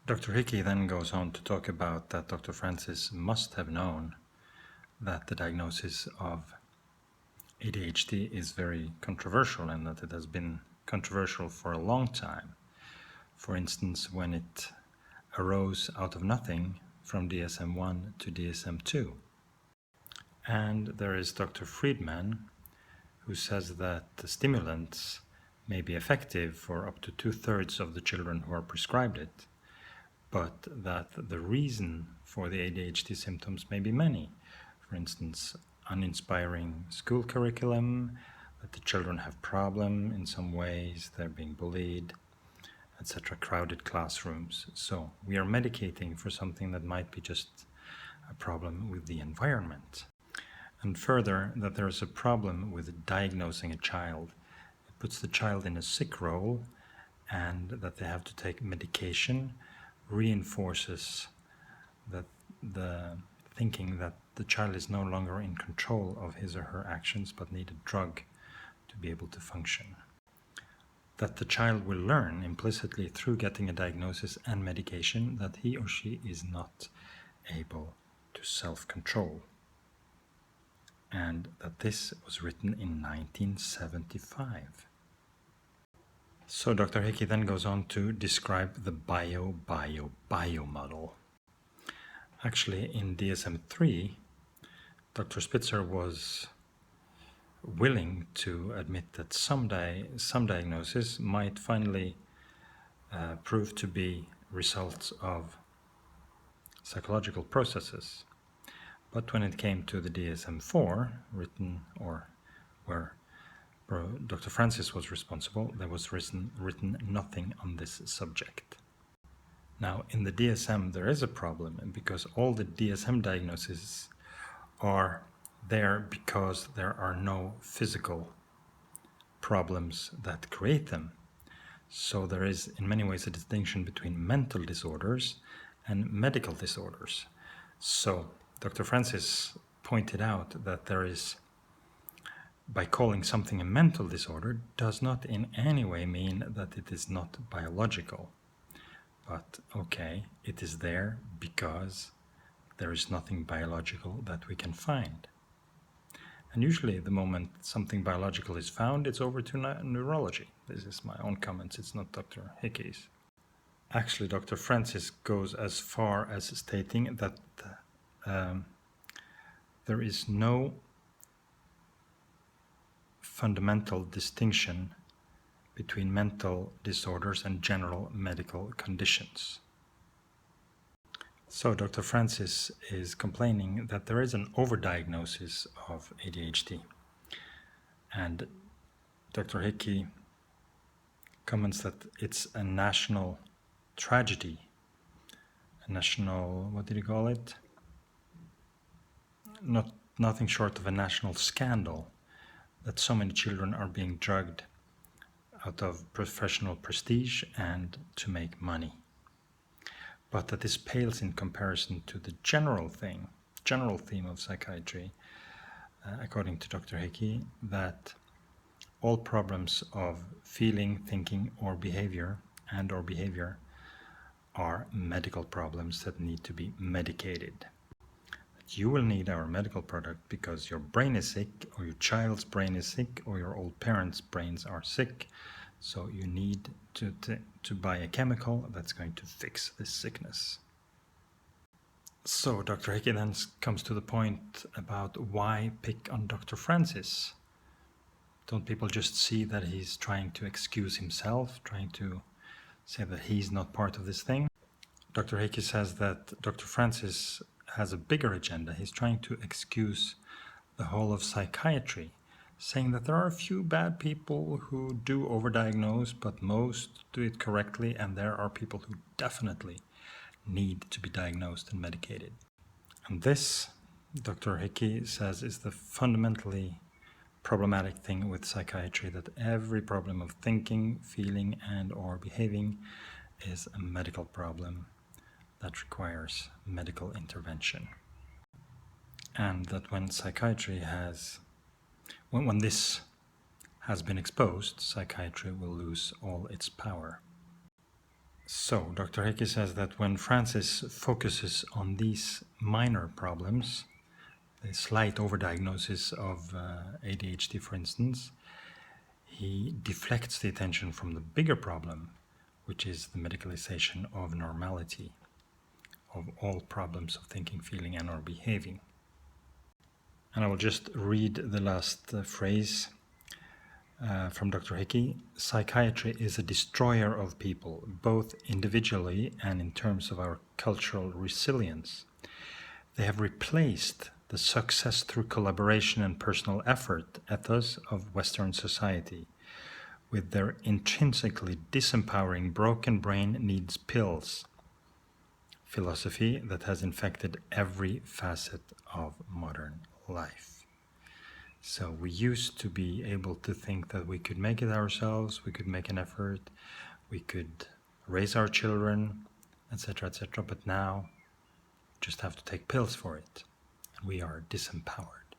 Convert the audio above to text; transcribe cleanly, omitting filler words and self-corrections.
Dr. Hickey then goes on to talk about that Dr. Francis must have known that the diagnosis of ADHD is very controversial and that it has been controversial for a long time. For instance, when it arose out of nothing from DSM-1 to DSM-2. And there is Dr. Friedman, who says that the stimulants may be effective for up to 2/3 of the children who are prescribed it, but that the reason for the ADHD symptoms may be many. For instance, uninspiring school curriculum, that the children have problem in some ways, they're being bullied, etc., crowded classrooms. So we are medicating for something that might be just a problem with the environment. And further, that there is a problem with diagnosing a child. It puts the child in a sick role, and that they have to take medication reinforces that the thinking that the child is no longer in control of his or her actions but need a drug to be able to function. That the child will learn implicitly through getting a diagnosis and medication that he or she is not able to self-control. And that this was written in 1975. So Dr. Hickey then goes on to describe the bio model. Actually, in DSM-3, Dr. Spitzer was willing to admit that some diagnosis might finally prove to be results of psychological processes. But when it came to the DSM-4, written or where Dr. Francis was responsible, there was written nothing on this subject. Now, in the DSM, there is a problem because all the DSM diagnoses are there because there are no physical problems that create them. So there is, in many ways, a distinction between mental disorders and medical disorders. So Dr. Francis pointed out that there is, by calling something a mental disorder, does not in any way mean that it is not biological. But okay, it is there because there is nothing biological that we can find. And usually the moment something biological is found, it's over to neurology. This is my own comments, it's not Dr. Hickey's. Actually, Dr. Francis goes as far as stating that there is no fundamental distinction between mental disorders and general medical conditions. So Dr. Francis is complaining that there is an overdiagnosis of ADHD. And Dr. Hickey comments that it's a national tragedy, a national, what did he call it? Nothing short of a national scandal that so many children are being drugged out of professional prestige and to make money. But that this pales in comparison to the general theme of psychiatry, according to Dr. Hickey, that all problems of feeling, thinking, or behavior are medical problems that need to be medicated. You will need our medical product because your brain is sick, or your child's brain is sick, or your old parents' brains are sick. So you need to buy a chemical that's going to fix this sickness. So Dr. Hickey then comes to the point about why pick on Dr. Francis. Don't people just see that he's trying to excuse himself, trying to say that he's not part of this thing? Dr. Hickey says that Dr. Francis has a bigger agenda. He's trying to excuse the whole of psychiatry, saying that there are a few bad people who do overdiagnose, but most do it correctly, and there are people who definitely need to be diagnosed and medicated. And this, Dr. Hickey says, is the fundamentally problematic thing with psychiatry, that every problem of thinking, feeling, and or behaving is a medical problem that requires medical intervention. And that when psychiatry when this has been exposed, psychiatry will lose all its power. So, Dr. Hickey says that when Francis focuses on these minor problems, the slight overdiagnosis of ADHD, for instance, he deflects the attention from the bigger problem, which is the medicalization of normality, of all problems of thinking, feeling, and or behaving. And I will just read the last phrase from Dr. Hickey. Psychiatry is a destroyer of people, both individually and in terms of our cultural resilience. They have replaced the success through collaboration and personal effort ethos of Western society with their intrinsically disempowering broken brain needs pills philosophy that has infected every facet of modern life. So we used to be able to think that we could make it ourselves, we could make an effort, we could raise our children, etc., but now just have to take pills for it. And we are disempowered.